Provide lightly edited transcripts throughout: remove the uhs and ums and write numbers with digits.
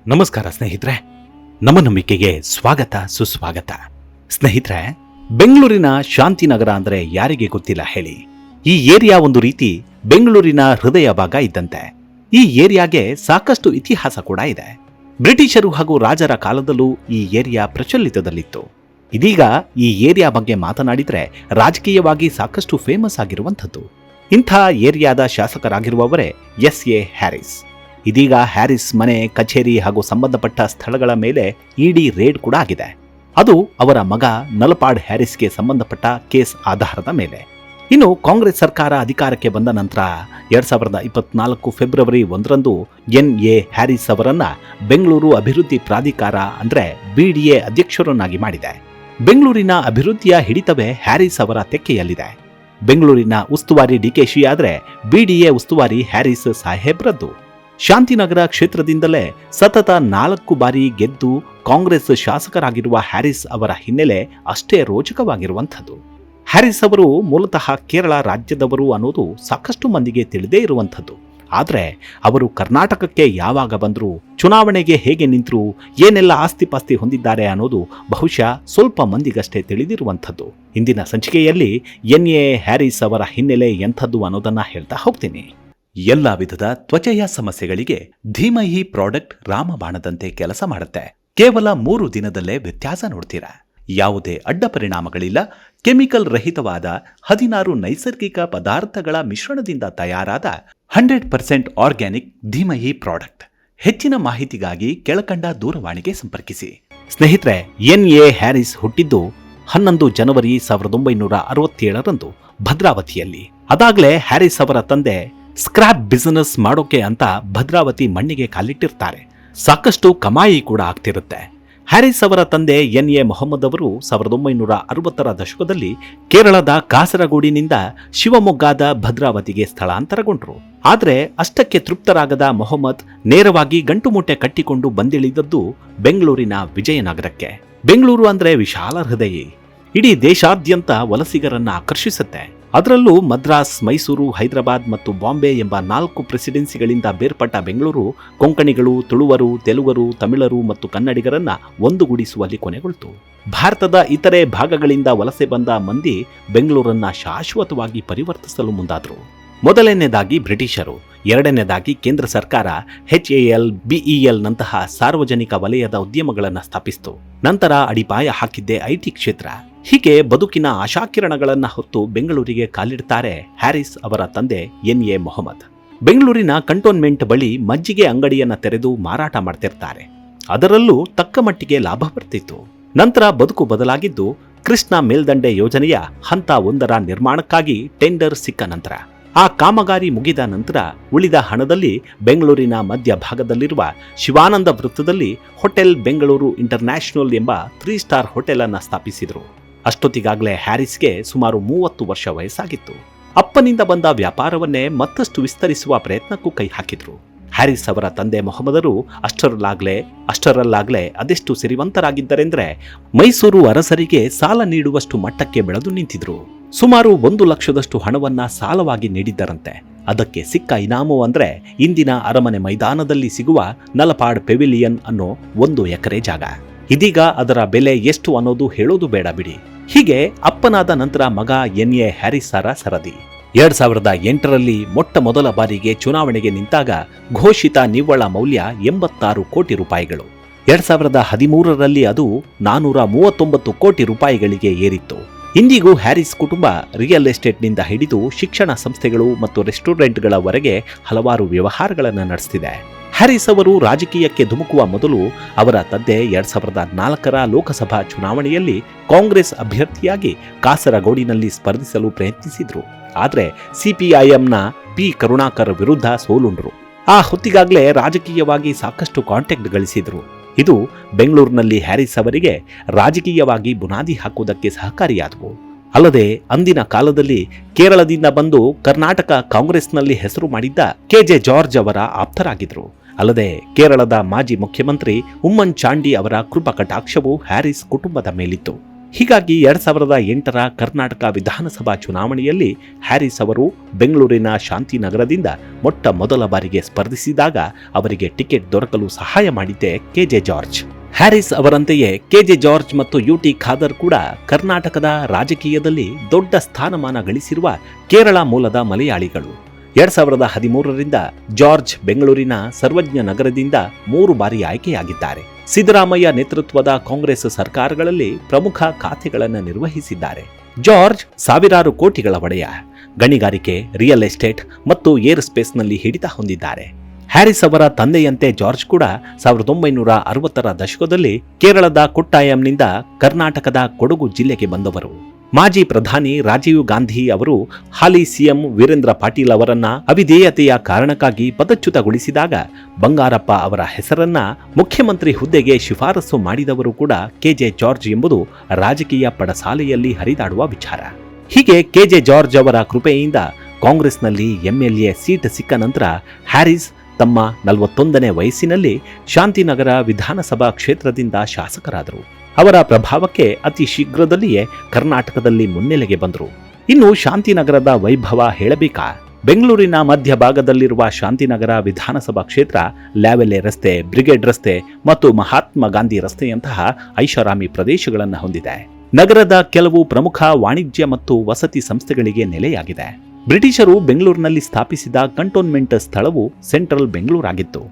ನಮಸ್ಕಾರ ಸ್ನೇಹಿತರೆ, ನಮ್ಮ ನಂಬಿಕೆಗೆ ಸ್ವಾಗತ ಸುಸ್ವಾಗತ. ಸ್ನೇಹಿತರೆ, ಬೆಂಗಳೂರಿನ ಶಾಂತಿನಗರ ಅಂದ್ರೆ ಯಾರಿಗೆ ಗೊತ್ತಿಲ್ಲ ಹೇಳಿ. ಈ ಏರಿಯಾ ಒಂದು ರೀತಿ ಬೆಂಗಳೂರಿನ ಹೃದಯ ಭಾಗ ಇದ್ದಂತೆ. ಈ ಏರಿಯಾಗೆ ಸಾಕಷ್ಟು ಇತಿಹಾಸ ಕೂಡ ಇದೆ. ಬ್ರಿಟಿಷರು ಹಾಗೂ ರಾಜರ ಕಾಲದಲ್ಲೂ ಈ ಏರಿಯಾ ಪ್ರಚಲಿತದಲ್ಲಿತ್ತು. ಇದೀಗ ಈ ಏರಿಯಾ ಬಗ್ಗೆ ಮಾತನಾಡಿದ್ರೆ ರಾಜಕೀಯವಾಗಿ ಸಾಕಷ್ಟು ಫೇಮಸ್ ಆಗಿರುವಂಥದ್ದು. ಇಂಥ ಏರಿಯಾದ ಶಾಸಕರಾಗಿರುವವರೇ ಎಸ್.ಎ. ಹ್ಯಾರಿಸ್. ಇದೀಗ ಹ್ಯಾರಿಸ್ ಮನೆ, ಕಚೇರಿ ಹಾಗೂ ಸಂಬಂಧಪಟ್ಟ ಸ್ಥಳಗಳ ಮೇಲೆ ಇಡಿ ರೇಡ್ ಕೂಡ ಆಗಿದೆ. ಅದು ಅವರ ಮಗ ನಲಪಾಡ್ ಹ್ಯಾರಿಸ್ಗೆ ಸಂಬಂಧಪಟ್ಟ ಕೇಸ್ ಆಧಾರದ ಮೇಲೆ. ಇನ್ನು ಕಾಂಗ್ರೆಸ್ ಸರ್ಕಾರ ಅಧಿಕಾರಕ್ಕೆ ಬಂದ ನಂತರ 2024 ಫೆಬ್ರವರಿ 1ರಂದು ಎನ್.ಎ. ಹ್ಯಾರಿಸ್ ಅವರನ್ನ ಬೆಂಗಳೂರು ಅಭಿವೃದ್ಧಿ ಪ್ರಾಧಿಕಾರ ಅಂದ್ರೆ BDA ಅಧ್ಯಕ್ಷರನ್ನಾಗಿ ಮಾಡಿದೆ. ಬೆಂಗಳೂರಿನ ಅಭಿವೃದ್ಧಿಯ ಹಿಡಿತವೇ ಹ್ಯಾರಿಸ್ ಅವರ ತೆಕ್ಕೆಯಲ್ಲಿದೆ. ಬೆಂಗಳೂರಿನ ಉಸ್ತುವಾರಿ DKಶಿ ಆದ್ರೆ BDA ಉಸ್ತುವಾರಿ ಹ್ಯಾರಿಸ್ ಸಾಹೇಬ್ರದ್ದು. ಶಾಂತಿನಗರ ಕ್ಷೇತ್ರದಿಂದಲೇ ಸತತ 4 ಬಾರಿ ಗೆದ್ದು ಕಾಂಗ್ರೆಸ್ ಶಾಸಕರಾಗಿರುವ ಹ್ಯಾರಿಸ್ ಅವರ ಹಿನ್ನೆಲೆ ಅಷ್ಟೇ ರೋಚಕವಾಗಿರುವಂಥದ್ದು. ಹ್ಯಾರಿಸ್ ಅವರು ಮೂಲತಃ ಕೇರಳ ರಾಜ್ಯದವರು ಅನ್ನೋದು ಸಾಕಷ್ಟು ಮಂದಿಗೆ ತಿಳಿದೇ ಇರುವಂಥದ್ದು. ಆದರೆ ಅವರು ಕರ್ನಾಟಕಕ್ಕೆ ಯಾವಾಗ ಬಂದ್ರು, ಚುನಾವಣೆಗೆ ಹೇಗೆ ನಿಂತರು, ಏನೆಲ್ಲ ಆಸ್ತಿಪಾಸ್ತಿ ಹೊಂದಿದ್ದಾರೆ ಅನ್ನೋದು ಬಹುಶಃ ಸ್ವಲ್ಪ ಮಂದಿಗಷ್ಟೇ ತಿಳಿದಿರುವಂಥದ್ದು. ಇಂದಿನ ಸಂಚಿಕೆಯಲ್ಲಿ ಎನ್.ಎ. ಹ್ಯಾರಿಸ್ ಅವರ ಹಿನ್ನೆಲೆ ಎಂಥದ್ದು ಅನ್ನೋದನ್ನ ಹೇಳ್ತಾ ಹೋಗ್ತೀನಿ. ಎಲ್ಲ ವಿಧದ ತ್ವಚೆಯ ಸಮಸ್ಯೆಗಳಿಗೆ ಧೀಮಹಿ ಪ್ರಾಡಕ್ಟ್ ರಾಮಬಾಣದಂತೆ ಕೆಲಸ ಮಾಡುತ್ತೆ. ಕೇವಲ 3 ದಿನದಲ್ಲೇ ವ್ಯತ್ಯಾಸ ನೋಡ್ತೀರಾ. ಯಾವುದೇ ಅಡ್ಡ ಪರಿಣಾಮಗಳಿಲ್ಲ. ಕೆಮಿಕಲ್ ರಹಿತವಾದ 16 ನೈಸರ್ಗಿಕ ಪದಾರ್ಥಗಳ ಮಿಶ್ರಣದಿಂದ ತಯಾರಾದ 100% ಆರ್ಗ್ಯಾನಿಕ್ ಧೀಮಹಿ ಪ್ರಾಡಕ್ಟ್. ಹೆಚ್ಚಿನ ಮಾಹಿತಿಗಾಗಿ ಕೆಳಕಂಡ ದೂರವಾಣಿಗೆ ಸಂಪರ್ಕಿಸಿ. ಸ್ನೇಹಿತರೆ, ಎನ್.ಎ. ಹ್ಯಾರಿಸ್ ಹುಟ್ಟಿದ್ದು 11 ಜನವರಿ 1967ರಂದು ಭದ್ರಾವತಿಯಲ್ಲಿ. ಅದಾಗಲೇ ಹ್ಯಾರಿಸ್ ಅವರ ತಂದೆ ಸ್ಕ್ರಾಪ್ ಬಿಸಿನೆಸ್ ಮಾಡೋಕೆ ಅಂತ ಭದ್ರಾವತಿ ಮಣ್ಣಿಗೆ ಕಾಲಿಟ್ಟಿರ್ತಾರೆ. ಸಾಕಷ್ಟು ಕಮಾಯಿ ಕೂಡ ಆಗ್ತಿರುತ್ತೆ. ಹ್ಯಾರಿಸ್ ಅವರ ತಂದೆ ಎನ್.ಎ. ಮೊಹಮ್ಮದ್ ಅವರು 1960ರ ದಶಕದಲ್ಲಿ ಕೇರಳದ ಕಾಸರಗೋಡಿನಿಂದ ಶಿವಮೊಗ್ಗದ ಭದ್ರಾವತಿಗೆ ಸ್ಥಳಾಂತರಗೊಂಡ್ರು. ಆದರೆ ಅಷ್ಟಕ್ಕೆ ತೃಪ್ತರಾಗದ ಮೊಹಮ್ಮದ್ ನೇರವಾಗಿ ಗಂಟುಮೂಟೆ ಕಟ್ಟಿಕೊಂಡು ಬಂದಿಳಿದದ್ದು ಬೆಂಗಳೂರಿನ ವಿಜಯನಗರಕ್ಕೆ. ಬೆಂಗಳೂರು ಅಂದ್ರೆ ವಿಶಾಲ ಹೃದಯಿ. ಇಡೀ ದೇಶಾದ್ಯಂತ ವಲಸಿಗರನ್ನ ಆಕರ್ಷಿಸುತ್ತೆ. ಅದರಲ್ಲೂ ಮದ್ರಾಸ್, ಮೈಸೂರು, ಹೈದರಾಬಾದ್ ಮತ್ತು ಬಾಂಬೆ ಎಂಬ 4 ಪ್ರೆಸಿಡೆನ್ಸಿಗಳಿಂದ ಬೇರ್ಪಟ್ಟ ಬೆಂಗಳೂರು ಕೊಂಕಣಿಗಳು, ತುಳುವರು, ತೆಲುಗರು, ತಮಿಳರು ಮತ್ತು ಕನ್ನಡಿಗರನ್ನ ಒಂದುಗೂಡಿಸುವಲ್ಲಿ ಕೊನೆಗೊಳ್ತು. ಭಾರತದ ಇತರೆ ಭಾಗಗಳಿಂದ ವಲಸೆ ಬಂದ ಮಂದಿ ಬೆಂಗಳೂರನ್ನ ಶಾಶ್ವತವಾಗಿ ಪರಿವರ್ತಿಸಲು ಮುಂದಾದರು. ಮೊದಲನೇದಾಗಿ ಬ್ರಿಟಿಷರು, ಎರಡನೇದಾಗಿ ಕೇಂದ್ರ ಸರ್ಕಾರ HAL, BEL ನಂತಹ ಸಾರ್ವಜನಿಕ ವಲಯದ ಉದ್ಯಮಗಳನ್ನು ಸ್ಥಾಪಿಸಿತು. ನಂತರ ಅಡಿಪಾಯ ಹಾಕಿದ್ದೇ IT ಕ್ಷೇತ್ರ. ಹೀಗೆ ಬದುಕಿನ ಆಶಾಕಿರಣಗಳನ್ನ ಹೊತ್ತು ಬೆಂಗಳೂರಿಗೆ ಕಾಲಿಡ್ತಾರೆ ಹ್ಯಾರಿಸ್ ಅವರ ತಂದೆ ಎನ್.ಎ. ಮೊಹಮ್ಮದ್. ಬೆಂಗಳೂರಿನ ಕಂಟೋನ್ಮೆಂಟ್ ಬಳಿ ಮಜ್ಜಿಗೆ ಅಂಗಡಿಯನ್ನ ತೆರೆದು ಮಾರಾಟ ಮಾಡ್ತಿರ್ತಾರೆ. ಅದರಲ್ಲೂ ತಕ್ಕ ಮಟ್ಟಿಗೆ ಲಾಭ ಬರ್ತಿತ್ತು. ನಂತರ ಬದುಕು ಬದಲಾಗಿದ್ದು ಕೃಷ್ಣ ಮೇಲ್ದಂಡೆ ಯೋಜನೆಯ ಹಂತ 1ರ ನಿರ್ಮಾಣಕ್ಕಾಗಿ ಟೆಂಡರ್ ಸಿಕ್ಕ ನಂತರ. ಆ ಕಾಮಗಾರಿ ಮುಗಿದ ನಂತರ ಉಳಿದ ಹಣದಲ್ಲಿ ಬೆಂಗಳೂರಿನ ಮಧ್ಯಭಾಗದಲ್ಲಿರುವ ಶಿವಾನಂದ ವೃತ್ತದಲ್ಲಿ ಹೋಟೆಲ್ ಬೆಂಗಳೂರು ಇಂಟರ್ನ್ಯಾಷನಲ್ ಎಂಬ 3 ಸ್ಟಾರ್ ಹೋಟೆಲ್ ಅನ್ನ ಸ್ಥಾಪಿಸಿದರು. ಅಷ್ಟೊತ್ತಿಗಾಗಲೇ ಹ್ಯಾರಿಸ್ಗೆ ಸುಮಾರು 30 ವರ್ಷ ವಯಸ್ಸಾಗಿತ್ತು. ಅಪ್ಪನಿಂದ ಬಂದ ವ್ಯಾಪಾರವನ್ನೇ ಮತ್ತಷ್ಟು ವಿಸ್ತರಿಸುವ ಪ್ರಯತ್ನಕ್ಕೂ ಕೈ ಹಾಕಿದ್ರು. ಹ್ಯಾರಿಸ್ ಅವರ ತಂದೆ ಮೊಹಮ್ಮದರು ಅಷ್ಟರಲ್ಲಾಗ್ಲೇ ಅದೆಷ್ಟು ಸಿರಿವಂತರಾಗಿದ್ದರೆಂದ್ರೆ ಮೈಸೂರು ಅರಸರಿಗೆ ಸಾಲ ನೀಡುವಷ್ಟು ಮಟ್ಟಕ್ಕೆ ಬೆಳೆದು ನಿಂತಿದ್ರು. ಸುಮಾರು 1 ಲಕ್ಷದಷ್ಟು ಹಣವನ್ನ ಸಾಲವಾಗಿ ನೀಡಿದ್ದರಂತೆ. ಅದಕ್ಕೆ ಸಿಕ್ಕ ಇನಾಮು ಅಂದ್ರೆ ಇಂದಿನ ಅರಮನೆ ಮೈದಾನದಲ್ಲಿ ಸಿಗುವ ನಲಪಾಡ್ ಪೆವಿಲಿಯನ್ ಅನ್ನೋ 1 ಎಕರೆ ಜಾಗ. ಇದೀಗ ಅದರ ಬೆಲೆ ಎಷ್ಟು ಅನ್ನೋದು ಹೇಳೋದು ಬೇಡ ಬಿಡಿ. ಹೀಗೆ ಅಪ್ಪನಾದ ನಂತರ ಮಗ ಎನ್.ಎ. ಹ್ಯಾರಿಸ್ರ ಸರದಿ. 2008ರಲ್ಲಿ ಮೊಟ್ಟ ಮೊದಲ ಬಾರಿಗೆ ಚುನಾವಣೆಗೆ ನಿಂತಾಗ ಘೋಷಿತ ನಿವ್ವಳ ಮೌಲ್ಯ 86 ಕೋಟಿ ರೂಪಾಯಿಗಳು. 2013ರಲ್ಲಿ ಅದು 439 ಕೋಟಿ ರೂಪಾಯಿಗಳಿಗೆ ಏರಿತ್ತು. ಇಂದಿಗೂ ಹ್ಯಾರಿಸ್ ಕುಟುಂಬ ರಿಯಲ್ ಎಸ್ಟೇಟ್ನಿಂದ ಹಿಡಿದು ಶಿಕ್ಷಣ ಸಂಸ್ಥೆಗಳು ಮತ್ತು ರೆಸ್ಟೋರೆಂಟ್ಗಳವರೆಗೆ ಹಲವಾರು ವ್ಯವಹಾರಗಳನ್ನು ನಡೆಸುತ್ತಿದೆ. ಹ್ಯಾರಿಸ್ ಅವರು ರಾಜಕೀಯಕ್ಕೆ ಧುಮುಕುವ ಮೊದಲು ಅವರ ತಂದೆ 2004ರ ಲೋಕಸಭಾ ಚುನಾವಣೆಯಲ್ಲಿ ಕಾಂಗ್ರೆಸ್ ಅಭ್ಯರ್ಥಿಯಾಗಿ ಕಾಸರಗೋಡಿನಲ್ಲಿ ಸ್ಪರ್ಧಿಸಲು ಪ್ರಯತ್ನಿಸಿದ್ರು. ಆದರೆ CPIMನ P. ಕರುಣಾಕರ್ ವಿರುದ್ಧ ಸೋಲುಂಡ್ರು. ಆ ಹೊತ್ತಿಗಾಗಲೇ ರಾಜಕೀಯವಾಗಿ ಸಾಕಷ್ಟು ಕಾಂಟ್ಯಾಕ್ಟ್ ಗಳಿಸಿದ್ರು. ಇದು ಬೆಂಗಳೂರಿನಲ್ಲಿ ಹ್ಯಾರಿಸ್ ಅವರಿಗೆ ರಾಜಕೀಯವಾಗಿ ಬುನಾದಿ ಹಾಕುವುದಕ್ಕೆ ಸಹಕಾರಿಯಾದವು. ಅಲ್ಲದೆ ಅಂದಿನ ಕಾಲದಲ್ಲಿ ಕೇರಳದಿಂದ ಬಂದು ಕರ್ನಾಟಕ ಕಾಂಗ್ರೆಸ್ನಲ್ಲಿ ಹೆಸರು ಮಾಡಿದ್ದ KJ ಜಾರ್ಜ್ ಅವರ ಆಪ್ತರಾಗಿದ್ರು. ಅಲ್ಲದೆ ಕೇರಳದ ಮಾಜಿ ಮುಖ್ಯಮಂತ್ರಿ ಉಮ್ಮನ್ ಚಾಂಡಿ ಅವರ ಕೃಪಾ ಕಟಾಕ್ಷವು ಹ್ಯಾರಿಸ್ ಕುಟುಂಬದ ಮೇಲಿತ್ತು. ಹೀಗಾಗಿ 2008ರ ಕರ್ನಾಟಕ ವಿಧಾನಸಭಾ ಚುನಾವಣೆಯಲ್ಲಿ ಹ್ಯಾರಿಸ್ ಅವರು ಬೆಂಗಳೂರಿನ ಶಾಂತಿನಗರದಿಂದ ಮೊಟ್ಟ ಮೊದಲ ಬಾರಿಗೆ ಸ್ಪರ್ಧಿಸಿದಾಗ ಅವರಿಗೆ ಟಿಕೆಟ್ ದೊರಕಲು ಸಹಾಯ ಮಾಡಿದ್ದೆ ಕೆಜೆ ಜಾರ್ಜ್. ಹ್ಯಾರಿಸ್ ಅವರಂತೆಯೇ ಕೆಜೆ ಜಾರ್ಜ್ ಮತ್ತು ಯುಟಿ ಖಾದರ್ ಕೂಡ ಕರ್ನಾಟಕದ ರಾಜಕೀಯದಲ್ಲಿ ದೊಡ್ಡ ಸ್ಥಾನಮಾನ ಗಳಿಸಿರುವ ಕೇರಳ ಮೂಲದ ಮಲಯಾಳಿಗಳು. 2013ರಿಂದ ಜಾರ್ಜ್ ಬೆಂಗಳೂರಿನ ಸರ್ವಜ್ಞ ನಗರದಿಂದ 3 ಬಾರಿ ಆಯ್ಕೆಯಾಗಿದ್ದಾರೆ. ಸಿದ್ದರಾಮಯ್ಯ ನೇತೃತ್ವದ ಕಾಂಗ್ರೆಸ್ ಸರ್ಕಾರಗಳಲ್ಲಿ ಪ್ರಮುಖ ಖಾತೆಗಳನ್ನು ನಿರ್ವಹಿಸಿದ್ದಾರೆ. ಜಾರ್ಜ್ ಸಾವಿರಾರು ಕೋಟಿಗಳ ಒಡೆಯ. ಗಣಿಗಾರಿಕೆ, ರಿಯಲ್ ಎಸ್ಟೇಟ್ ಮತ್ತು ಏರ್ ಸ್ಪೇಸ್ನಲ್ಲಿ ಹಿಡಿತ ಹೊಂದಿದ್ದಾರೆ. ಹ್ಯಾರಿಸ್ ಅವರ ತಂದೆಯಂತೆ ಜಾರ್ಜ್ ಕೂಡ 1960ರ ದಶಕದಲ್ಲಿ ಕೇರಳದ ಕೊಟ್ಟಾಯಂನಿಂದ ಕರ್ನಾಟಕದ ಕೊಡಗು ಜಿಲ್ಲೆಗೆ ಬಂದವರು. ಮಾಜಿ ಪ್ರಧಾನಿ ರಾಜೀವ್ ಗಾಂಧಿ ಅವರು ಹಾಲಿ ಸಿಎಂ ವೀರೇಂದ್ರ ಪಾಟೀಲ್ ಅವರನ್ನ ಅವಿಧೇಯತೆಯ ಕಾರಣಕ್ಕಾಗಿ ಪದಚ್ಯುತಗೊಳಿಸಿದಾಗ ಬಂಗಾರಪ್ಪ ಅವರ ಹೆಸರನ್ನ ಮುಖ್ಯಮಂತ್ರಿ ಹುದ್ದೆಗೆ ಶಿಫಾರಸು ಮಾಡಿದವರು ಕೂಡ ಕೆಜೆ ಜಾರ್ಜ್ ಎಂಬುದು ರಾಜಕೀಯ ಪಡಸಾಲೆಯಲ್ಲಿ ಹರಿದಾಡುವ ವಿಚಾರ. ಹೀಗೆ ಕೆಜೆ ಜಾರ್ಜ್ ಅವರ ಕೃಪೆಯಿಂದ ಕಾಂಗ್ರೆಸ್ನಲ್ಲಿ ಎಂಎಲ್ಎ ಸೀಟ್ ಸಿಕ್ಕ ನಂತರ ಹ್ಯಾರಿಸ್ ತಮ್ಮ 41ನೇ ವಯಸ್ಸಿನಲ್ಲಿ ಶಾಂತಿನಗರ ವಿಧಾನಸಭಾ ಕ್ಷೇತ್ರದಿಂದ ಶಾಸಕರಾದರು. ಅವರ ಪ್ರಭಾವಕ್ಕೆ ಅತಿ ಶೀಘ್ರದಲ್ಲಿಯೇ ಕರ್ನಾಟಕದಲ್ಲಿ ಮುನ್ನೆಲೆಗೆ ಬಂದರು. ಇನ್ನು ಶಾಂತಿನಗರದ ವೈಭವ ಹೇಳಬೇಕಾ? ಬೆಂಗಳೂರಿನ ಮಧ್ಯಭಾಗದಲ್ಲಿರುವ ಶಾಂತಿನಗರ ವಿಧಾನಸಭಾ ಕ್ಷೇತ್ರ ಲ್ಯಾವೆಲೆ ರಸ್ತೆ, ಬ್ರಿಗೇಡ್ ರಸ್ತೆ ಮತ್ತು ಮಹಾತ್ಮ ಗಾಂಧಿ ರಸ್ತೆಯಂತಹ ಐಷಾರಾಮಿ ಪ್ರದೇಶಗಳನ್ನು ಹೊಂದಿದೆ. ನಗರದ ಕೆಲವು ಪ್ರಮುಖ ವಾಣಿಜ್ಯ ಮತ್ತು ವಸತಿ ಸಂಸ್ಥೆಗಳಿಗೆ ನೆಲೆಯಾಗಿದೆ. ಬ್ರಿಟಿಷರು ಬೆಂಗಳೂರಿನಲ್ಲಿ ಸ್ಥಾಪಿಸಿದ ಕಂಟೋನ್ಮೆಂಟ್ ಸ್ಥಳವು ಸೆಂಟ್ರಲ್ ಬೆಂಗಳೂರಾಗಿತ್ತು.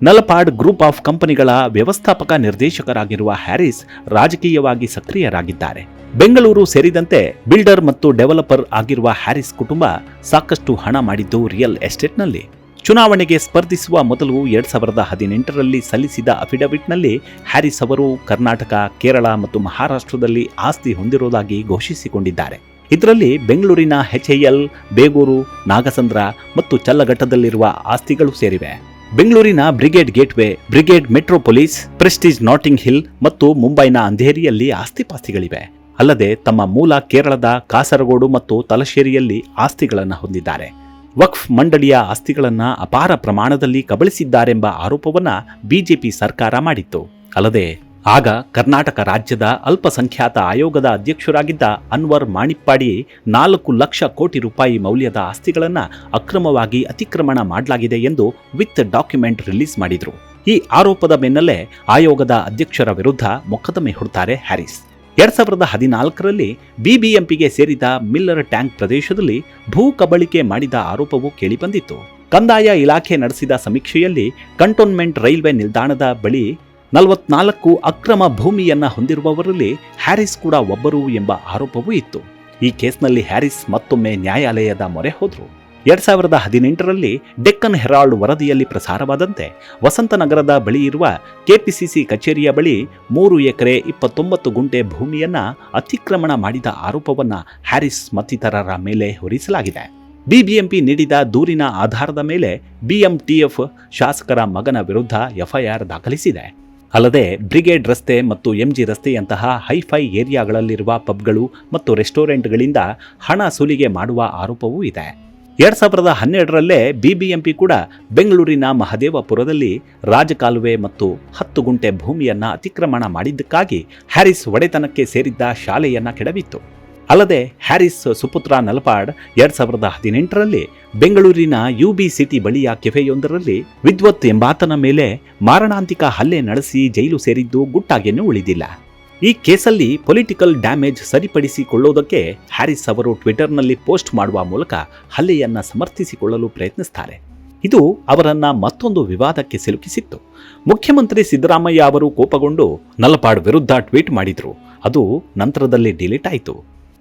ನಲಪಾಡ್ ಗ್ರೂಪ್ ಆಫ್ ಕಂಪನಿಗಳ ವ್ಯವಸ್ಥಾಪಕ ನಿರ್ದೇಶಕರಾಗಿರುವ ಹ್ಯಾರಿಸ್ ರಾಜಕೀಯವಾಗಿ ಸಕ್ರಿಯರಾಗಿದ್ದಾರೆ. ಬೆಂಗಳೂರು ಸೇರಿದಂತೆ ಬಿಲ್ಡರ್ ಮತ್ತು ಡೆವಲಪರ್ ಆಗಿರುವ ಹ್ಯಾರಿಸ್ ಕುಟುಂಬ ಸಾಕಷ್ಟು ಹಣ ಮಾಡಿದ್ದು ರಿಯಲ್ ಎಸ್ಟೇಟ್ನಲ್ಲಿ. ಚುನಾವಣೆಗೆ ಸ್ಪರ್ಧಿಸುವ ಮೊದಲು 2018ರಲ್ಲಿ ಸಲ್ಲಿಸಿದ ಅಫಿಡವಿಟ್ನಲ್ಲಿ ಹ್ಯಾರಿಸ್ ಅವರು ಕರ್ನಾಟಕ, ಕೇರಳ ಮತ್ತು ಮಹಾರಾಷ್ಟ್ರದಲ್ಲಿ ಆಸ್ತಿ ಹೊಂದಿರುವುದಾಗಿ ಘೋಷಿಸಿಕೊಂಡಿದ್ದಾರೆ. ಇದರಲ್ಲಿ ಬೆಂಗಳೂರಿನ HIL, ಬೇಗೂರು, ನಾಗಸಂದ್ರ ಮತ್ತು ಚಲ್ಲಘಟ್ಟದಲ್ಲಿರುವ ಆಸ್ತಿಗಳು ಸೇರಿವೆ. ಬೆಂಗಳೂರಿನ brigade gateway, brigade metropolis, prestige notting hill ಮತ್ತು ಮುಂಬೈನ ಅಂಧೇರಿಯಲ್ಲಿ ಆಸ್ತಿಪಾಸ್ತಿಗಳಿವೆ. ಅಲ್ಲದೆ ತಮ್ಮ ಮೂಲ ಕೇರಳದ ಕಾಸರಗೋಡು ಮತ್ತು ತಲಶೇರಿಯಲ್ಲಿ ಆಸ್ತಿಗಳನ್ನು ಹೊಂದಿದ್ದಾರೆ. ವಕ್ಫ್ ಮಂಡಳಿಯ ಆಸ್ತಿಗಳನ್ನು ಅಪಾರ ಪ್ರಮಾಣದಲ್ಲಿ ಕಬಳಿಸಿದ್ದಾರೆಂಬ ಆರೋಪವನ್ನ ಬಿಜೆಪಿ ಸರ್ಕಾರ ಮಾಡಿತ್ತು. ಅಲ್ಲದೆ ಆಗ ಕರ್ನಾಟಕ ರಾಜ್ಯದ ಅಲ್ಪಸಂಖ್ಯಾತ ಆಯೋಗದ ಅಧ್ಯಕ್ಷರಾಗಿದ್ದ ಅನ್ವರ್ ಮಾಣಿಪ್ಪಾಡಿ 4 ಲಕ್ಷ ಕೋಟಿ ರೂಪಾಯಿ ಮೌಲ್ಯದ ಆಸ್ತಿಗಳನ್ನು ಅಕ್ರಮವಾಗಿ ಅತಿಕ್ರಮಣ ಮಾಡಲಾಗಿದೆ ಎಂದು ವಿತ್ ಡಾಕ್ಯುಮೆಂಟ್ ರಿಲೀಸ್ ಮಾಡಿದ್ರು. ಈ ಆರೋಪದ ಬೆನ್ನಲ್ಲೇ ಆಯೋಗದ ಅಧ್ಯಕ್ಷರ ವಿರುದ್ಧ ಮೊಕದ್ದಮೆ ಹೂಡ್ತಾರೆ ಹ್ಯಾರಿಸ್. 2014ರಲ್ಲಿ ಬಿಬಿಎಂಪಿಗೆ ಸೇರಿದ ಮಿಲ್ಲರ್ ಟ್ಯಾಂಕ್ ಪ್ರದೇಶದಲ್ಲಿ ಭೂ ಕಬಳಿಕೆ ಮಾಡಿದ ಆರೋಪವು ಕೇಳಿಬಂದಿತ್ತು. ಕಂದಾಯ ಇಲಾಖೆ ನಡೆಸಿದ ಸಮೀಕ್ಷೆಯಲ್ಲಿ ಕಂಟೋನ್ಮೆಂಟ್ ರೈಲ್ವೆ ನಿಲ್ದಾಣದ ಬಳಿ 44 ಅಕ್ರಮ ಭೂಮಿಯನ್ನ ಹೊಂದಿರುವವರಲ್ಲಿ ಹ್ಯಾರಿಸ್ ಕೂಡ ಒಬ್ಬರು ಎಂಬ ಆರೋಪವೂ ಇತ್ತು. ಈ ಕೇಸ್ನಲ್ಲಿ ಹ್ಯಾರಿಸ್ ಮತ್ತೊಮ್ಮೆ ನ್ಯಾಯಾಲಯದ ಮೊರೆ ಹೋದರು. 2018ರಲ್ಲಿ ಡೆಕ್ಕನ್ ಹೆರಾಲ್ಡ್ ವರದಿಯಲ್ಲಿ ಪ್ರಸಾರವಾದಂತೆ ವಸಂತನಗರದ ಬಳಿ ಇರುವ ಕೆಪಿಸಿಸಿ ಕಚೇರಿಯ ಬಳಿ 3 ಎಕರೆ 29 ಗುಂಟೆ ಭೂಮಿಯನ್ನ ಅತಿಕ್ರಮಣ ಮಾಡಿದ ಆರೋಪವನ್ನ ಹ್ಯಾರಿಸ್ ಮತ್ತಿತರರ ಮೇಲೆ ಹೊರಿಸಲಾಗಿದೆ. ಬಿಬಿಎಂಪಿ ನೀಡಿದ ದೂರಿನ ಆಧಾರದ ಮೇಲೆ ಬಿಎಂಟಿಎಫ್ ಶಾಸಕರ ಮಗನ ವಿರುದ್ಧ ಎಫ್ಐಆರ್ ದಾಖಲಿಸಿದೆ. ಅಲ್ಲದೆ ಬ್ರಿಗೇಡ್ ರಸ್ತೆ ಮತ್ತು ಎಂಜಿ ರಸ್ತೆಯಂತಹ ಹೈಫೈ ಏರಿಯಾಗಳಲ್ಲಿರುವ ಪಬ್ಗಳು ಮತ್ತು ರೆಸ್ಟೋರೆಂಟ್ಗಳಿಂದ ಹಣ ಸುಲಿಗೆ ಮಾಡುವ ಆರೋಪವೂ ಇದೆ. 2012ರಲ್ಲೇ ಬಿಬಿಎಂಪಿ ಕೂಡ ಬೆಂಗಳೂರಿನ ಮಹದೇವಪುರದಲ್ಲಿ ರಾಜಕಾಲುವೆ ಮತ್ತು 10 ಗುಂಟೆ ಭೂಮಿಯನ್ನ ಅತಿಕ್ರಮಣ ಮಾಡಿದ್ದಕ್ಕಾಗಿ ಹ್ಯಾರಿಸ್ ಒಡೆತನಕ್ಕೆ ಸೇರಿದ್ದ ಶಾಲೆಯನ್ನ ಕೆಡವಿತ್ತು. ಅಲ್ಲದೆ ಹ್ಯಾರಿಸ್ ಸುಪುತ್ರ ನಲಪಾಡ್ 2018ರಲ್ಲಿ ಬೆಂಗಳೂರಿನ UB ಸಿಟಿ ಬಳಿಯ ಕೆಫೆಯೊಂದರಲ್ಲಿ ವಿದ್ವತ್ ಎಂಬಾತನ ಮೇಲೆ ಮಾರಣಾಂತಿಕ ಹಲ್ಲೆ ನಡೆಸಿ ಜೈಲು ಸೇರಿದ್ದು ಗುಟ್ಟಾಗೇನೂ ಉಳಿದಿಲ್ಲ. ಈ ಕೇಸಲ್ಲಿ ಪೊಲಿಟಿಕಲ್ ಡ್ಯಾಮೇಜ್ ಸರಿಪಡಿಸಿಕೊಳ್ಳುವುದಕ್ಕೆ ಹ್ಯಾರಿಸ್ ಅವರು ಟ್ವಿಟರ್ನಲ್ಲಿ ಪೋಸ್ಟ್ ಮಾಡುವ ಮೂಲಕ ಹಲ್ಲೆಯನ್ನ ಸಮರ್ಥಿಸಿಕೊಳ್ಳಲು ಪ್ರಯತ್ನಿಸುತ್ತಾರೆ. ಇದು ಅವರನ್ನ ಮತ್ತೊಂದು ವಿವಾದಕ್ಕೆ ಸಿಲುಕಿಸಿತ್ತು. ಮುಖ್ಯಮಂತ್ರಿ ಸಿದ್ದರಾಮಯ್ಯ ಅವರು ಕೋಪಗೊಂಡು ನಲಪಾಡ್ ವಿರುದ್ಧ ಟ್ವೀಟ್ ಮಾಡಿದ್ರು. ಅದು ನಂತರದಲ್ಲಿ ಡಿಲೀಟ್ ಆಯಿತು.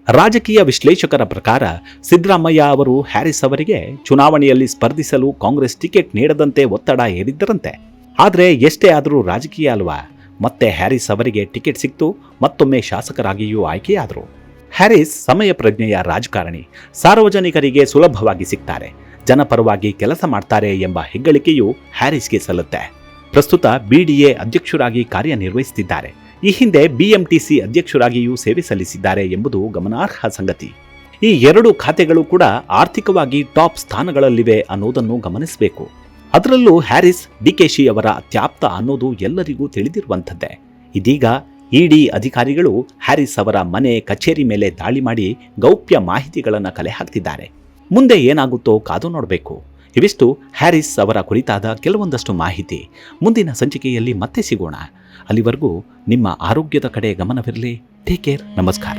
ರಾಜಕೀಯ ವಿಶ್ಲೇಷಕರ ಪ್ರಕಾರ ಸಿದ್ದರಾಮಯ್ಯ ಅವರು ಹ್ಯಾರಿಸ್ ಅವರಿಗೆ ಚುನಾವಣೆಯಲ್ಲಿ ಸ್ಪರ್ಧಿಸಲು ಕಾಂಗ್ರೆಸ್ ಟಿಕೆಟ್ ನೀಡದಂತೆ ಒತ್ತಡ ಹೇರಿದ್ದರಂತೆ. ಆದರೆ ಎಷ್ಟೇ ಆದರೂ ರಾಜಕೀಯ ಅಲ್ವಾ, ಮತ್ತೆ ಹ್ಯಾರಿಸ್ ಅವರಿಗೆ ಟಿಕೆಟ್ ಸಿಕ್ತು, ಮತ್ತೊಮ್ಮೆ ಶಾಸಕರಾಗಿಯೂ ಆಯ್ಕೆಯಾದರು. ಹ್ಯಾರಿಸ್ ಸಮಯ ಪ್ರಜ್ಞೆಯ ರಾಜಕಾರಣಿ, ಸಾರ್ವಜನಿಕರಿಗೆ ಸುಲಭವಾಗಿ ಸಿಗ್ತಾರೆ, ಜನಪರವಾಗಿ ಕೆಲಸ ಮಾಡ್ತಾರೆ ಎಂಬ ಹೆಗ್ಗಳಿಕೆಯು ಹ್ಯಾರಿಸ್ಗೆ ಸಲ್ಲುತ್ತೆ. ಪ್ರಸ್ತುತ BDA ಅಧ್ಯಕ್ಷರಾಗಿ ಕಾರ್ಯನಿರ್ವಹಿಸುತ್ತಿದ್ದಾರೆ. ಈ ಹಿಂದೆ BMTC ಅಧ್ಯಕ್ಷರಾಗಿಯೂ ಸೇವೆ ಸಲ್ಲಿಸಿದ್ದಾರೆ ಎಂಬುದು ಗಮನಾರ್ಹ ಸಂಗತಿ. ಈ 2 ಖಾತೆಗಳು ಕೂಡ ಆರ್ಥಿಕವಾಗಿ ಟಾಪ್ ಸ್ಥಾನಗಳಲ್ಲಿವೆ ಅನ್ನೋದನ್ನು ಗಮನಿಸಬೇಕು. ಅದರಲ್ಲೂ ಹ್ಯಾರಿಸ್ DKಶಿ ಅವರ ಅತ್ಯಾಪ್ತ ಅನ್ನೋದು ಎಲ್ಲರಿಗೂ ತಿಳಿದಿರುವಂಥದ್ದೇ. ಇದೀಗ ಇಡಿ ಅಧಿಕಾರಿಗಳು ಹ್ಯಾರಿಸ್ ಅವರ ಮನೆ ಕಚೇರಿ ಮೇಲೆ ದಾಳಿ ಮಾಡಿ ಗೌಪ್ಯ ಮಾಹಿತಿಗಳನ್ನು ಕಲೆ ಹಾಕ್ತಿದ್ದಾರೆ. ಮುಂದೆ ಏನಾಗುತ್ತೋ ಕಾದು ನೋಡಬೇಕು. ಇವಿಷ್ಟು ಹ್ಯಾರಿಸ್ ಅವರ ಕುರಿತಾದ ಕೆಲವೊಂದಷ್ಟು ಮಾಹಿತಿ. ಮುಂದಿನ ಸಂಚಿಕೆಯಲ್ಲಿ ಮತ್ತೆ ಸಿಗೋಣ. ಅಲ್ಲಿವರೆಗೂ ನಿಮ್ಮ ಆರೋಗ್ಯದ ಕಡೆ ಗಮನವಿರಲಿ. Take care. ನಮಸ್ಕಾರ.